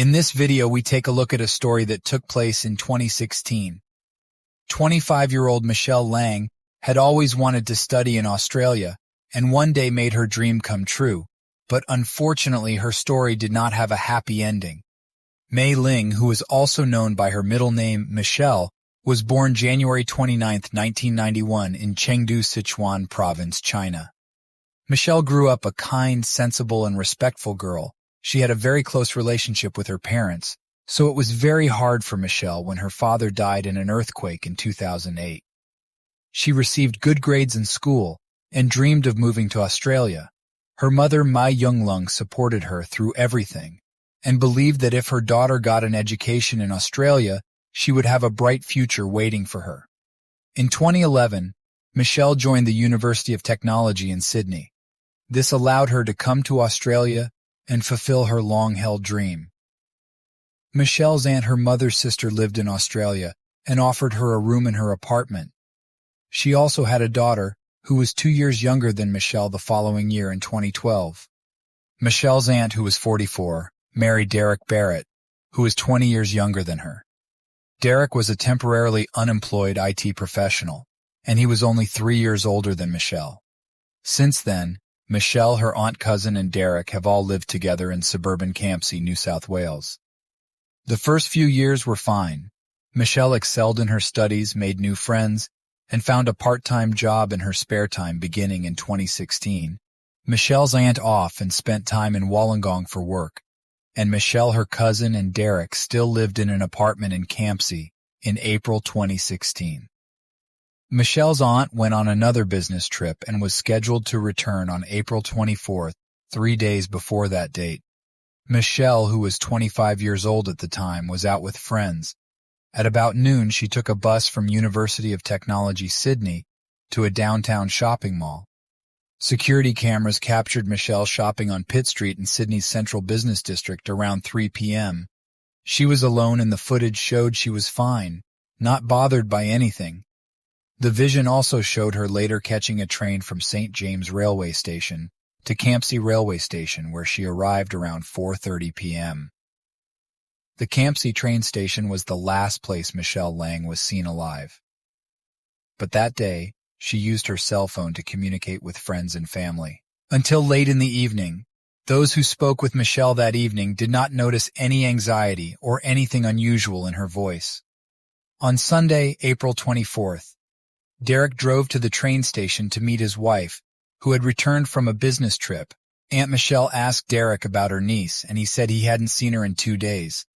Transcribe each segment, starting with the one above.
In this video, we take a look at a story that took place in 2016. 25-year-old Michelle Leng had always wanted to study in Australia and one day made her dream come true, but unfortunately her story did not have a happy ending. Mei Leng, who is also known by her middle name Michelle, was born January 29, 1991 in Chengdu, Sichuan Province, China. Michelle grew up a kind, sensible, and respectful girl. She had a very close relationship with her parents, so it was very hard for Michelle when her father died in an earthquake in 2008. She received good grades in school and dreamed of moving to Australia. Her mother, Mai Younglung, supported her through everything and believed that if her daughter got an education in Australia, she would have a bright future waiting for her. In 2011, Michelle joined the University of Technology in Sydney. This allowed her to come to Australia and fulfill her long-held dream. Michelle's aunt, her mother's sister, lived in Australia and offered her a room in her apartment. She also had a daughter who was 2 years younger than Michelle the following year in 2012. Michelle's aunt, who was 44, married Derek Barrett, who was 20 years younger than her. Derek was a temporarily unemployed IT professional, and he was only 3 years older than Michelle. Since then, Michelle, her aunt, cousin, and Derek have all lived together in suburban Campsie, New South Wales. The first few years were fine. Michelle excelled in her studies, made new friends, and found a part-time job in her spare time beginning in 2016. Michelle's aunt off and spent time in Wollongong for work, and Michelle, her cousin, and Derek still lived in an apartment in Campsie in April 2016. Michelle's aunt went on another business trip and was scheduled to return on April 24th, 3 days before that date. Michelle, who was 25 years old at the time, was out with friends. At about noon, she took a bus from University of Technology, Sydney, to a downtown shopping mall. Security cameras captured Michelle shopping on Pitt Street in Sydney's central business district around 3 p.m. She was alone and the footage showed she was fine, not bothered by anything. The vision also showed her later catching a train from St. James Railway Station to Campsie Railway Station, where she arrived around 4:30 p.m. The Campsie train station was the last place Michelle Leng was seen alive. But that day, she used her cell phone to communicate with friends and family. Until late in the evening, those who spoke with Michelle that evening did not notice any anxiety or anything unusual in her voice. On Sunday, April 24th, Derek drove to the train station to meet his wife, who had returned from a business trip. Aunt Michelle asked Derek about her niece, and he said he hadn't seen her in 2 days.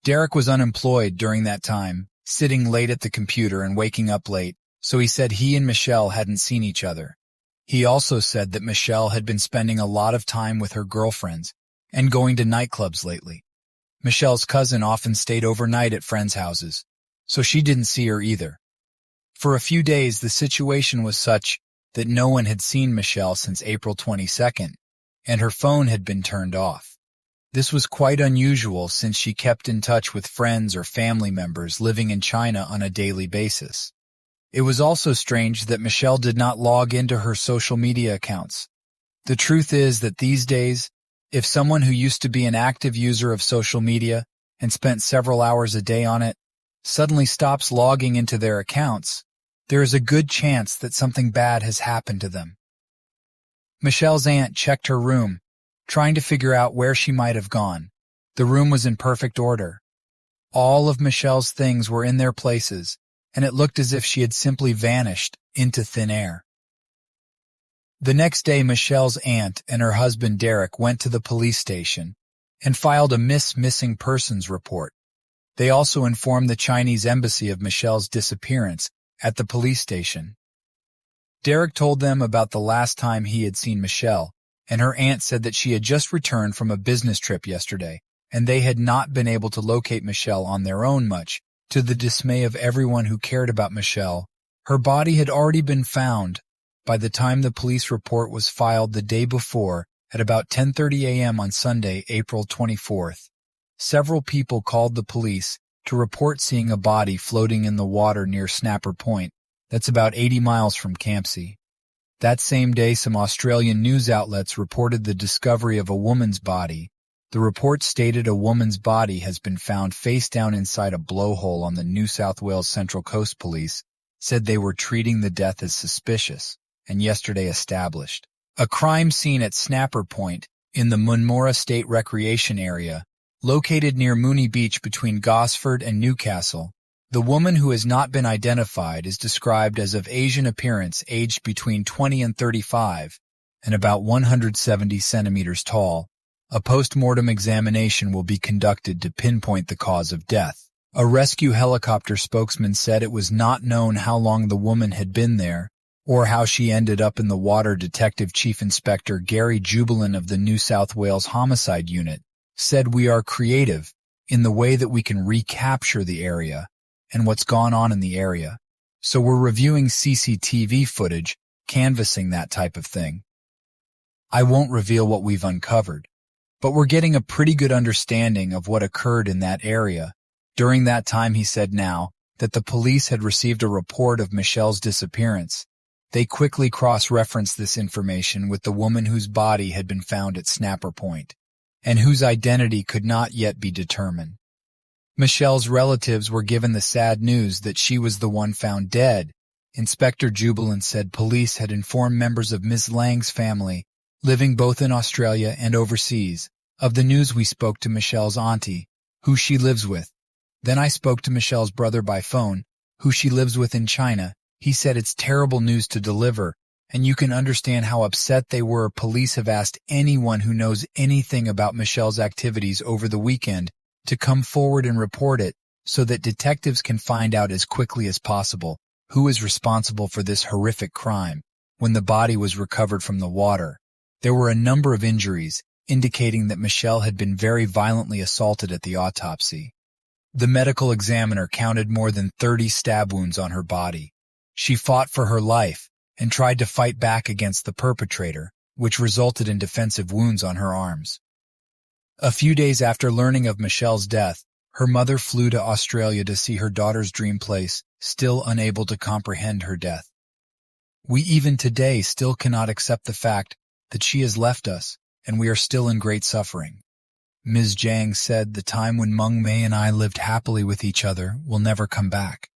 Derek was unemployed during that time, sitting late at the computer and waking up late, so he said he and Michelle hadn't seen each other. He also said that Michelle had been spending a lot of time with her girlfriends and going to nightclubs lately. Michelle's cousin often stayed overnight at friends' houses, so she didn't see her either. For a few days, the situation was such that no one had seen Michelle since April 22nd, and her phone had been turned off. This was quite unusual since she kept in touch with friends or family members living in China on a daily basis. It was also strange that Michelle did not log into her social media accounts. The truth is that these days, if someone who used to be an active user of social media and spent several hours a day on it suddenly stops logging into their accounts, there is a good chance that something bad has happened to them. Michelle's aunt checked her room, trying to figure out where she might have gone. The room was in perfect order. All of Michelle's things were in their places, and it looked as if she had simply vanished into thin air. The next day, Michelle's aunt and her husband Derek went to the police station and filed a missing persons report. They also informed the Chinese embassy of Michelle's disappearance at the police station. Derek told them about the last time he had seen Michelle, and her aunt said that she had just returned from a business trip yesterday, and they had not been able to locate Michelle on their own much, to the dismay of everyone who cared about Michelle. Her body had already been found by the time the police report was filed the day before at about 10:30 a.m. on Sunday, April 24th. Several people called the police to report seeing a body floating in the water near Snapper Point, that's about 80 miles from Campsie. That same day, some Australian news outlets reported the discovery of a woman's body The report stated a woman's body has been found face down inside a blowhole on the New South Wales Central Coast Police said they were treating the death as suspicious and yesterday established a crime scene at Snapper Point in the Munmora State Recreation Area, located near Mooney Beach between Gosford and Newcastle. The woman, who has not been identified, is described as of Asian appearance, aged between 20 and 35, and about 170 centimeters tall. A post-mortem examination will be conducted to pinpoint the cause of death. A rescue helicopter spokesman said it was not known how long the woman had been there or how she ended up in the water. Detective Chief Inspector Gary Jubilant of the New South Wales Homicide Unit said, "We are creative in the way that we can recapture the area and what's gone on in the area. So we're reviewing CCTV footage, canvassing that type of thing. I won't reveal what we've uncovered, but we're getting a pretty good understanding of what occurred in that area during that time," he said. Now that the police had received a report of Michelle's disappearance, they quickly cross-referenced this information with the woman whose body had been found at Snapper Point and whose identity could not yet be determined. Michelle's relatives were given the sad news that she was the one found dead. Inspector Jubilant said police had informed members of Ms. Leng's family, living both in Australia and overseas, of the news. "We spoke to Michelle's auntie, who she lives with. Then I spoke to Michelle's brother by phone, who she lives with in China." He said it's terrible news to deliver, and you can understand how upset they were. Police have asked anyone who knows anything about Michelle's activities over the weekend to come forward and report it so that detectives can find out as quickly as possible who is responsible for this horrific crime. When the body was recovered from the water, there were a number of injuries, indicating that Michelle had been very violently assaulted at the autopsy. The medical examiner counted more than 30 stab wounds on her body. She fought for her life and tried to fight back against the perpetrator, which resulted in defensive wounds on her arms. A few days after learning of Michelle's death, her mother flew to Australia to see her daughter's dream place, still unable to comprehend her death. "We even today still cannot accept the fact that she has left us, and we are still in great suffering." Ms. Jiang said, "The time when Meng Mei and I lived happily with each other will never come back."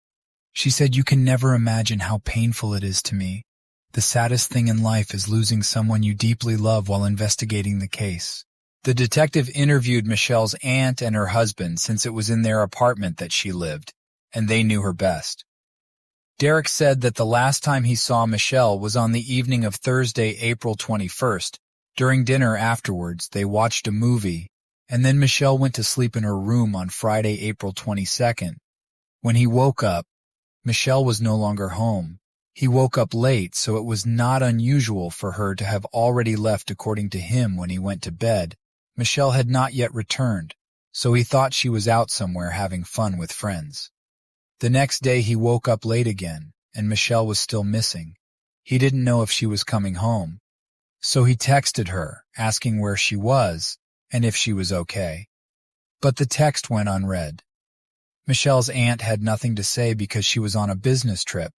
She said, "You can never imagine how painful it is to me. The saddest thing in life is losing someone you deeply love while investigating the case." The detective interviewed Michelle's aunt and her husband, since it was in their apartment that she lived, and they knew her best. Derek said that the last time he saw Michelle was on the evening of Thursday, April 21st. During dinner afterwards, they watched a movie, and then Michelle went to sleep in her room on Friday, April 22nd. When he woke up, Michelle was no longer home. He woke up late, so it was not unusual for her to have already left. According to him, when he went to bed, Michelle had not yet returned, so he thought she was out somewhere having fun with friends. The next day he woke up late again, and Michelle was still missing. He didn't know if she was coming home, so he texted her, asking where she was and if she was okay. But the text went unread. Michelle's aunt had nothing to say because she was on a business trip.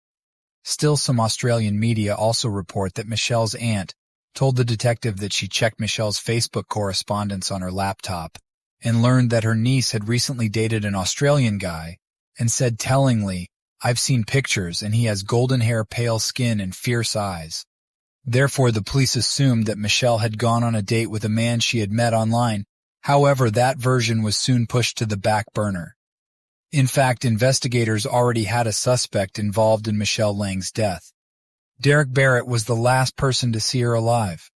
Still, some Australian media also report that Michelle's aunt told the detective that she checked Michelle's Facebook correspondence on her laptop and learned that her niece had recently dated an Australian guy, and said tellingly, "I've seen pictures and he has golden hair, pale skin, and fierce eyes." Therefore, the police assumed that Michelle had gone on a date with a man she had met online. However, that version was soon pushed to the back burner. In fact, investigators already had a suspect involved in Michelle Leng's death. Derek Barrett was the last person to see her alive.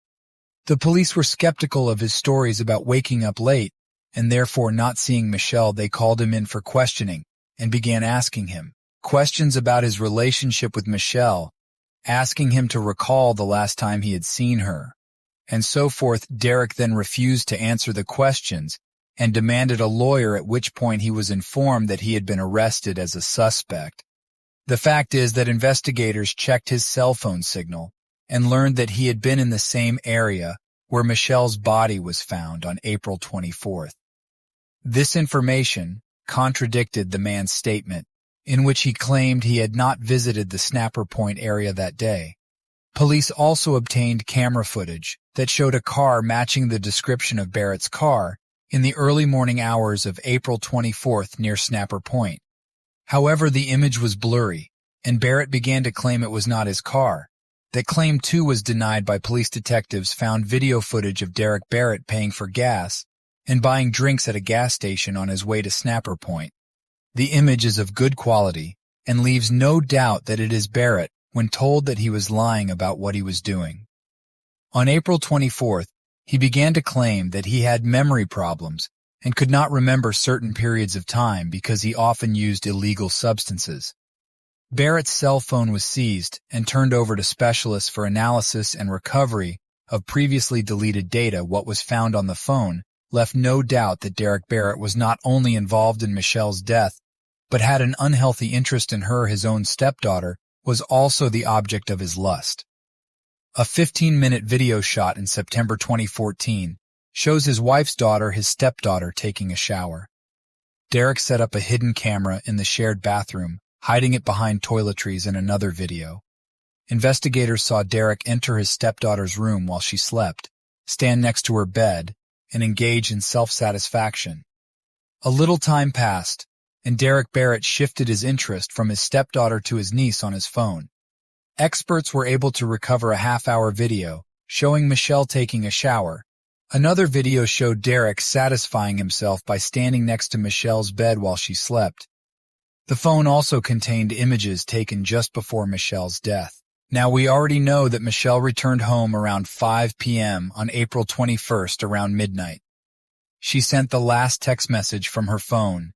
The police were skeptical of his stories about waking up late, and therefore not seeing Michelle. They called him in for questioning and began asking him questions about his relationship with Michelle, asking him to recall the last time he had seen her, and so forth. Derek then refused to answer the questions and demanded a lawyer, at which point he was informed that he had been arrested as a suspect. The fact is that investigators checked his cell phone signal and learned that he had been in the same area where Michelle's body was found on April 24th. This information contradicted the man's statement, in which he claimed he had not visited the Snapper Point area that day. Police also obtained camera footage that showed a car matching the description of Barrett's car in the early morning hours of April 24th near Snapper Point. However, the image was blurry, and Barrett began to claim it was not his car. That claim, too, was denied by police detectives found video footage of Derek Barrett paying for gas and buying drinks at a gas station on his way to Snapper Point. The image is of good quality and leaves no doubt that it is Barrett when told that he was lying about what he was doing. On April 24th, he began to claim that he had memory problems and could not remember certain periods of time because he often used illegal substances. Barrett's cell phone was seized and turned over to specialists for analysis and recovery of previously deleted data. What was found on the phone left no doubt that Derek Barrett was not only involved in Michelle's death, but had an unhealthy interest in her. His own stepdaughter was also the object of his lust. A 15-minute video shot in September 2014 shows his wife's daughter, his stepdaughter, taking a shower. Derek set up a hidden camera in the shared bathroom, hiding it behind toiletries in another video. Investigators saw Derek enter his stepdaughter's room while she slept, stand next to her bed, and engage in self-satisfaction. A little time passed, and Derek Barrett shifted his interest from his stepdaughter to his niece on his phone. Experts were able to recover a half-hour video showing Michelle taking a shower. Another video showed Derek satisfying himself by standing next to Michelle's bed while she slept. The phone also contained images taken just before Michelle's death. Now, we already know that Michelle returned home around 5 p.m. on April 21st around midnight. She sent the last text message from her phone,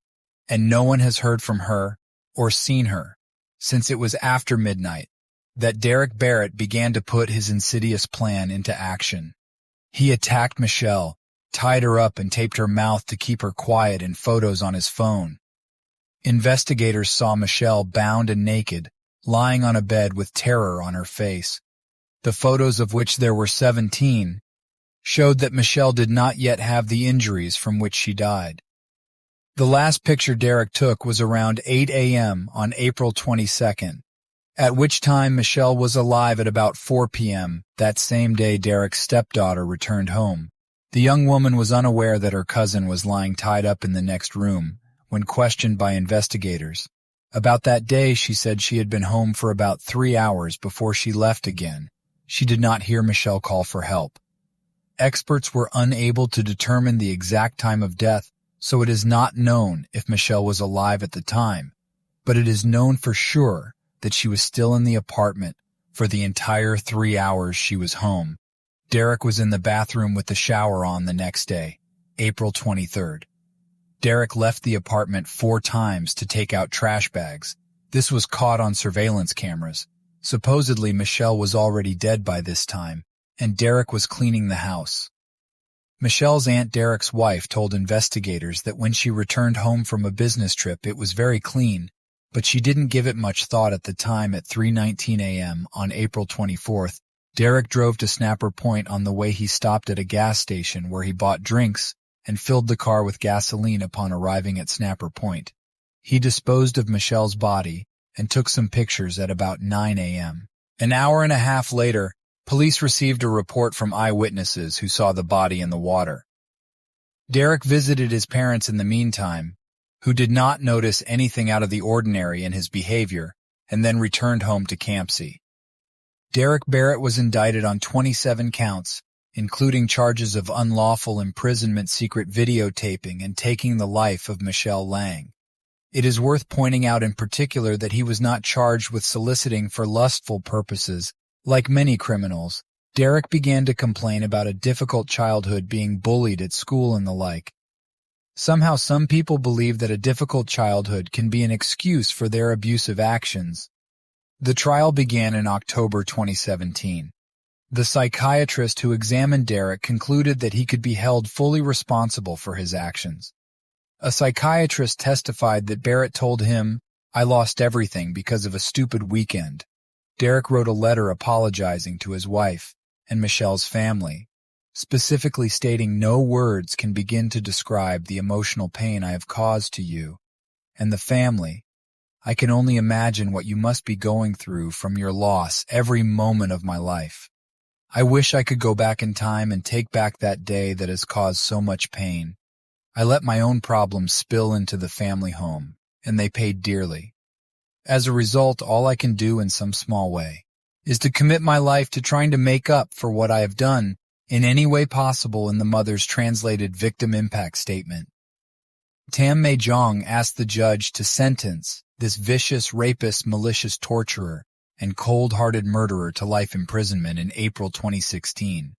and no one has heard from her or seen her since it was after midnight that Derek Barrett began to put his insidious plan into action. He attacked Michelle, tied her up and taped her mouth to keep her quiet in photos on his phone. Investigators saw Michelle bound and naked, lying on a bed with terror on her face. The photos, of which there were 17, showed that Michelle did not yet have the injuries from which she died. The last picture Derek took was around 8 a.m. on April 22nd, at which time Michelle was alive at about 4 p.m. That same day, Derek's stepdaughter returned home. The young woman was unaware that her cousin was lying tied up in the next room when questioned by investigators. About that day, she said she had been home for about 3 hours before she left again. She did not hear Michelle call for help. Experts were unable to determine the exact time of death, so it is not known if Michelle was alive at the time, but it is known for sure that she was still in the apartment for the entire 3 hours she was home. Derek was in the bathroom with the shower on the next day, April 23rd. Derek left the apartment 4 times to take out trash bags. This was caught on surveillance cameras. Supposedly, Michelle was already dead by this time, and Derek was cleaning the house. Michelle's aunt, Derek's wife, told investigators that when she returned home from a business trip, it was very clean, but she didn't give it much thought at the time. At 3:19 a.m. on April 24th, Derek drove to Snapper Point. On the way, he stopped at a gas station where he bought drinks and filled the car with gasoline. Upon arriving at Snapper Point, he disposed of Michelle's body and took some pictures at about 9 a.m. An hour and a half later, police received a report from eyewitnesses who saw the body in the water. Derek visited his parents in the meantime, who did not notice anything out of the ordinary in his behavior, and then returned home to Campsie. Derek Barrett was indicted on 27 counts, including charges of unlawful imprisonment, secret videotaping, and taking the life of Michelle Leng. It is worth pointing out in particular that he was not charged with soliciting for lustful purposes. Like many criminals, Derek began to complain about a difficult childhood, being bullied at school and the like. Somehow some people believe that a difficult childhood can be an excuse for their abusive actions. The trial began in October 2017. The psychiatrist who examined Derek concluded that he could be held fully responsible for his actions. A psychiatrist testified that Barrett told him, "I lost everything because of a stupid weekend." Derek wrote a letter apologizing to his wife and Michelle's family, specifically stating, "No words can begin to describe the emotional pain I have caused to you and the family. I can only imagine what you must be going through from your loss every moment of my life. I wish I could go back in time and take back that day that has caused so much pain. I let my own problems spill into the family home, and they paid dearly. As a result, all I can do in some small way is to commit my life to trying to make up for what I have done in any way possible in the mother's translated victim impact statement. Tam Mei Jong asked the judge to sentence this vicious, rapist, malicious torturer and cold-hearted murderer to life imprisonment in April 2016.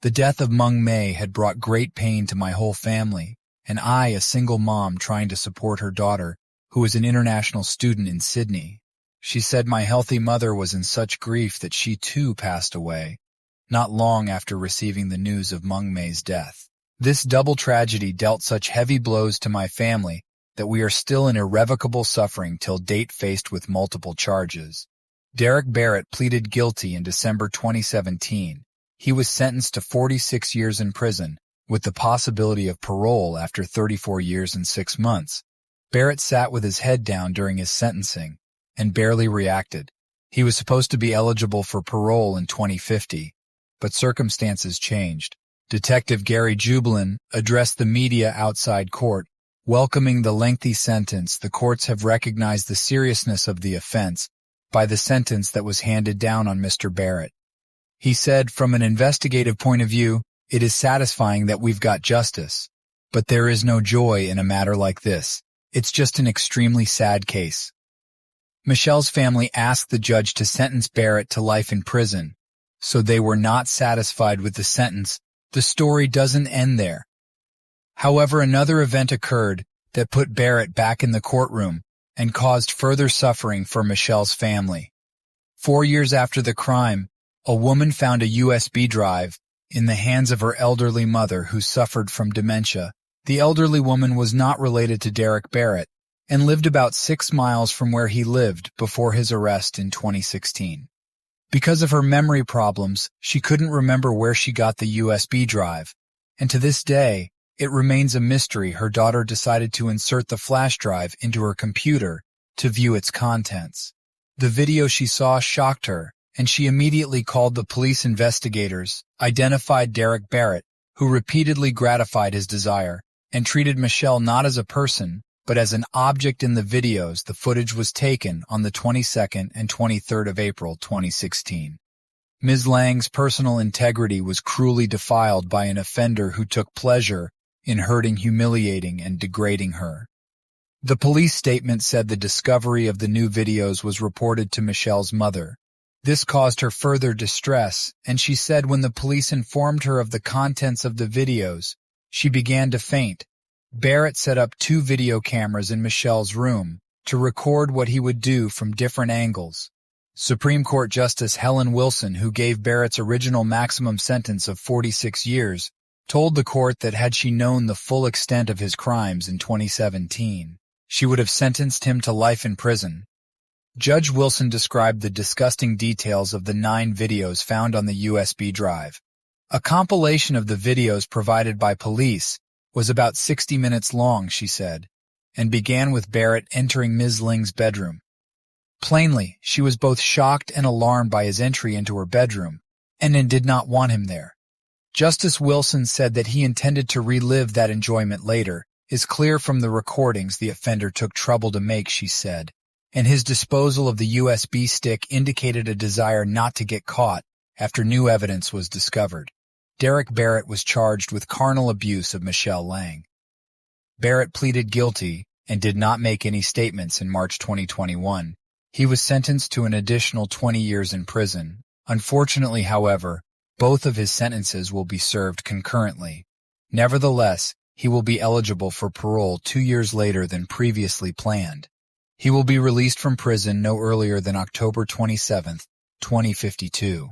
The death of Meng Mei had brought great pain to my whole family, and I, a single mom trying to support her daughter, who was an international student in Sydney. She said my healthy mother was in such grief that she too passed away, not long after receiving the news of Meng Mei's death. This double tragedy dealt such heavy blows to my family that we are still in irrevocable suffering till date, faced with multiple charges. Derek Barrett pleaded guilty in December 2017. He was sentenced to 46 years in prison, with the possibility of parole after 34 years and 6 months. Barrett sat with his head down during his sentencing and barely reacted. He was supposed to be eligible for parole in 2050, but circumstances changed. Detective Gary Jubilin addressed the media outside court, welcoming the lengthy sentence. The courts have recognized the seriousness of the offense by the sentence that was handed down on Mr. Barrett. He said, "From an investigative point of view, it is satisfying that we've got justice. But there is no joy in a matter like this. It's just an extremely sad case." Michelle's family asked the judge to sentence Barrett to life in prison, so they were not satisfied with the sentence. The story doesn't end there. However, another event occurred that put Barrett back in the courtroom and caused further suffering for Michelle's family. 4 years after the crime, a woman found a USB drive in the hands of her elderly mother who suffered from dementia. The elderly woman was not related to Derek Barrett and lived about 6 miles from where he lived before his arrest in 2016. Because of her memory problems, she couldn't remember where she got the USB drive, and to this day, it remains a mystery. Her daughter decided to insert the flash drive into her computer to view its contents. The video she saw shocked her, and she immediately called the police. Investigators identified Derek Barrett, who repeatedly gratified his desire and treated Michelle not as a person, but as an object in the videos. The footage was taken on the 22nd and 23rd of April 2016. Ms. Leng's personal integrity was cruelly defiled by an offender who took pleasure in hurting, humiliating, and degrading her. The police statement said the discovery of the new videos was reported to Michelle's mother. This caused her further distress, and she said when the police informed her of the contents of the videos, she began to faint. Barrett set up 2 video cameras in Michelle's room to record what he would do from different angles. Supreme Court Justice Helen Wilson, who gave Barrett's original maximum sentence of 46 years, told the court that had she known the full extent of his crimes in 2017, she would have sentenced him to life in prison. Judge Wilson described the disgusting details of the 9 videos found on the USB drive. A compilation of the videos provided by police was about 60 minutes long, she said, and began with Barrett entering Ms. Leng's bedroom. Plainly, she was both shocked and alarmed by his entry into her bedroom, and did not want him there. Justice Wilson said that he intended to relive that enjoyment later. Is clear from the recordings the offender took trouble to make, she said, and his disposal of the USB stick indicated a desire not to get caught after new evidence was discovered. Derek Barrett was charged with carnal abuse of Michelle Leng. Barrett pleaded guilty and did not make any statements in March 2021. He was sentenced to an additional 20 years in prison. Unfortunately, however, both of his sentences will be served concurrently. Nevertheless, he will be eligible for parole 2 years later than previously planned. He will be released from prison no earlier than October 27, 2052.